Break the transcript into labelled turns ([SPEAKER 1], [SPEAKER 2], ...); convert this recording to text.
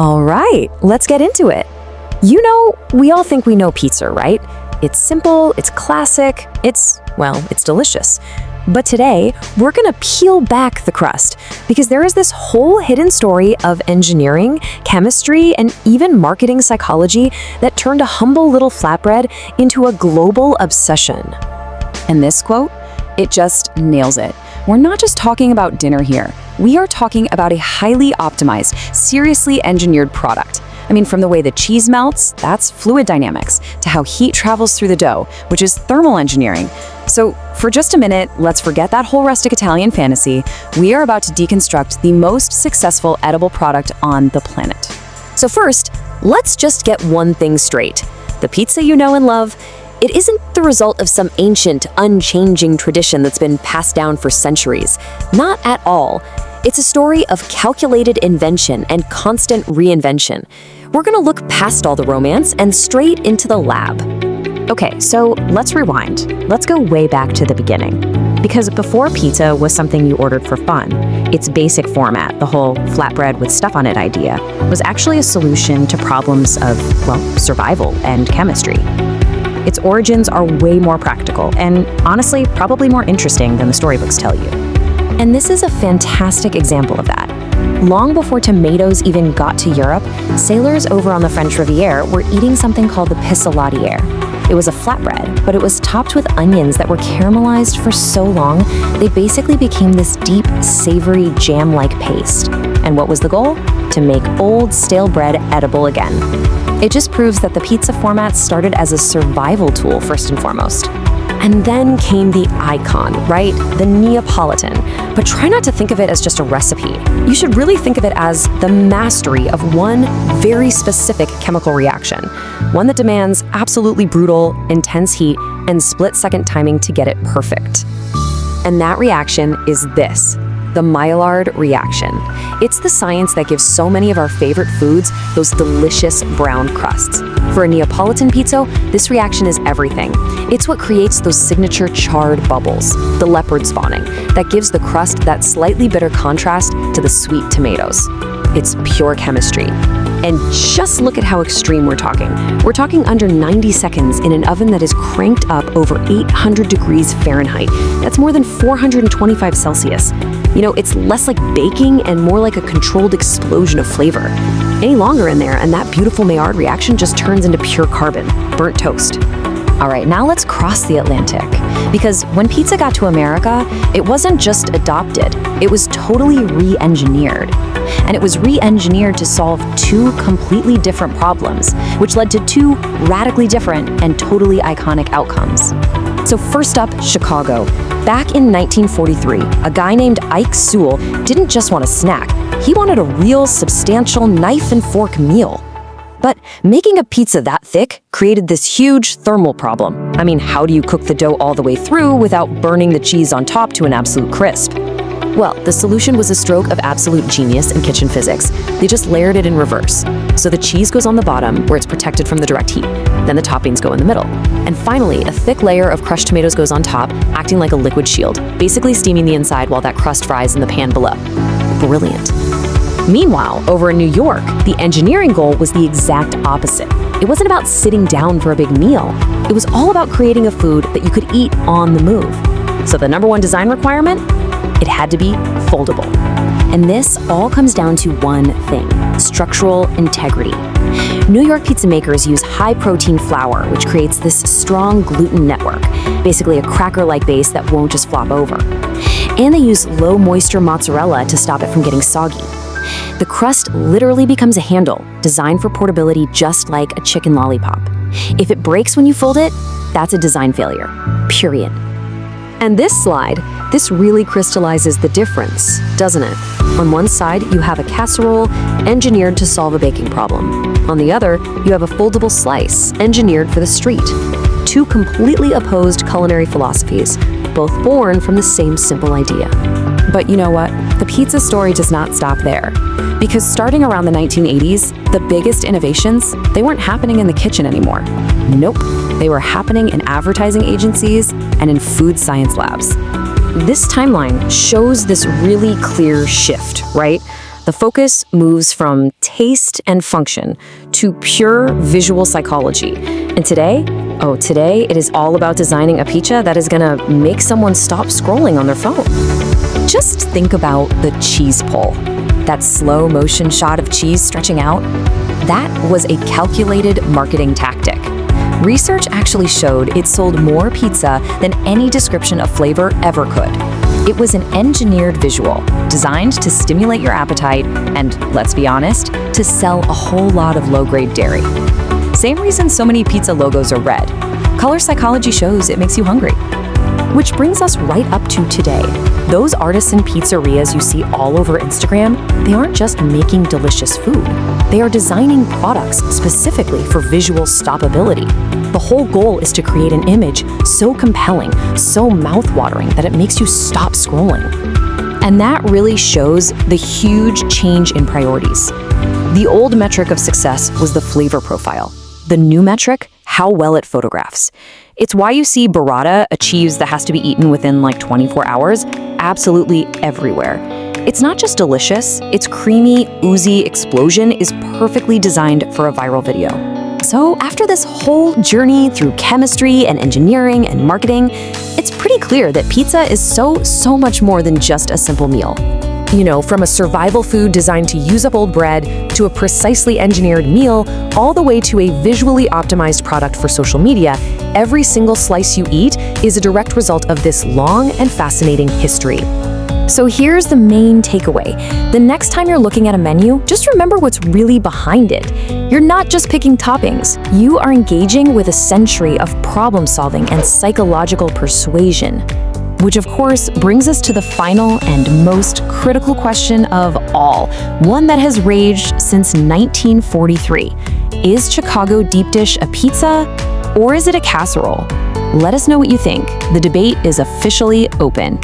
[SPEAKER 1] All right, let's get into it. You know, we all think we know pizza, right? It's simple, it's classic, it's delicious. But today, we're gonna peel back the crust because there is this whole hidden story of engineering, chemistry, and even marketing psychology that turned a humble little flatbread into a global obsession.
[SPEAKER 2] And this quote, it just nails it. We're not just talking about dinner here. We are talking about a highly optimized, seriously engineered product. I mean, from the way the cheese melts, that's fluid dynamics, to how heat travels through the dough, which is thermal engineering. So for just a minute, let's forget that whole rustic Italian fantasy. We are about to deconstruct the most successful edible product on the planet.
[SPEAKER 1] So first, let's just get one thing straight. The pizza you know and love, it isn't the result of some ancient, unchanging tradition that's been passed down for centuries. Not at all. It's a story of calculated invention and constant reinvention. We're gonna look past all the romance and straight into the lab.
[SPEAKER 3] Okay, so let's rewind. Let's go way back to the beginning. Because before pizza was something you ordered for fun, its basic format, the whole flatbread with stuff on it idea, was actually a solution to problems of, survival and chemistry. Its origins are way more practical and, honestly, probably more interesting than the storybooks tell you.
[SPEAKER 1] And this is a fantastic example of that. Long before tomatoes even got to Europe, sailors over on the French Riviera were eating something called the pissolatiere. It was a flatbread, but it was topped with onions that were caramelized for so long, they basically became this deep, savory, jam-like paste. And what was the goal? To make old, stale bread edible again. It just proves that the pizza format started as a survival tool first and foremost. And then came the icon, right? The Neapolitan. But try not to think of it as just a recipe. You should really think of it as the mastery of one very specific chemical reaction. One that demands absolutely brutal, intense heat and split-second timing to get it perfect. And that reaction is this, the Maillard reaction. It's the science that gives so many of our favorite foods those delicious brown crusts. For a Neapolitan pizza, this reaction is everything. It's what creates those signature charred bubbles, the leopard spawning, that gives the crust that slightly bitter contrast to the sweet tomatoes. It's pure chemistry. And just look at how extreme we're talking. We're talking under 90 seconds in an oven that is cranked up over 800 degrees Fahrenheit. That's more than 425 Celsius. You know, it's less like baking and more like a controlled explosion of flavor. Any longer in there, and that beautiful Maillard reaction just turns into pure carbon, burnt toast. All right, now let's cross the Atlantic. Because when pizza got to America, it wasn't just adopted, it was totally re-engineered. And it was re-engineered to solve two completely different problems, which led to two radically different and totally iconic outcomes. So first up, Chicago. Back in 1943, a guy named Ike Sewell didn't just want a snack, he wanted a real, substantial knife and fork meal. But making a pizza that thick created this huge thermal problem. I mean, how do you cook the dough all the way through without burning the cheese on top to an absolute crisp? Well, the solution was a stroke of absolute genius in kitchen physics. They just layered it in reverse. So the cheese goes on the bottom, where it's protected from the direct heat. Then the toppings go in the middle. And finally, a thick layer of crushed tomatoes goes on top, acting like a liquid shield, basically steaming the inside while that crust fries in the pan below. Brilliant. Meanwhile, over in New York, the engineering goal was the exact opposite. It wasn't about sitting down for a big meal. It was all about creating a food that you could eat on the move. So the number one design requirement? It had to be foldable. And this all comes down to one thing, structural integrity. New York pizza makers use high-protein flour, which creates this strong gluten network, basically a cracker-like base that won't just flop over. And they use low-moisture mozzarella to stop it from getting soggy. The crust literally becomes a handle, designed for portability just like a chicken lollipop. If it breaks when you fold it, that's a design failure, period. And this slide, this really crystallizes the difference, doesn't it? On one side, you have a casserole engineered to solve a baking problem. On the other, you have a foldable slice engineered for the street. Two completely opposed culinary philosophies, both born from the same simple idea.
[SPEAKER 2] But you know what? The pizza story does not stop there. Because starting around the 1980s, the biggest innovations, they weren't happening in the kitchen anymore. Nope, they were happening in advertising agencies and in food science labs.
[SPEAKER 1] This timeline shows this really clear shift, right? The
[SPEAKER 3] The focus moves from taste and function to pure visual psychology. And today, today it is all about designing a pizza that is gonna make someone stop scrolling on their phone.
[SPEAKER 2] Just think about the cheese pull. That slow motion shot of cheese stretching out. That was a calculated marketing tactic. Research actually showed it sold more pizza than any description of flavor ever could. It was an engineered visual, designed to stimulate your appetite and, let's be honest, to sell a whole lot of low-grade dairy. Same reason so many pizza logos are red. Color psychology shows it makes you hungry.
[SPEAKER 3] Which brings us right up to today. Those artisan pizzerias you see all over Instagram, they aren't just making delicious food. They are designing products specifically for visual stoppability. The whole goal is to create an image so compelling, so mouth-watering that it makes you stop scrolling. And that really shows the huge change in priorities. The old metric of success was the flavor profile. The new metric, how well it photographs. It's why you see burrata, a cheese that has to be eaten within like 24 hours, absolutely everywhere. It's not just delicious, its creamy, oozy explosion is perfectly designed for a viral video. So after this whole journey through chemistry and engineering and marketing, it's pretty clear that pizza is so much more than just a simple meal. You know, from a survival food designed to use up old bread, to a precisely engineered meal, all the way to a visually optimized product for social media, every single slice you eat is a direct result of this long and fascinating history. So here's the main takeaway. The next time you're looking at a menu, just remember what's really behind it. You're not just picking toppings. You are engaging with a century of problem solving and psychological persuasion. Which of course brings us to the final and most critical question of all, one that has raged since 1943. Is Chicago deep dish a pizza or is it a casserole? Let us know what you think. The debate is officially open.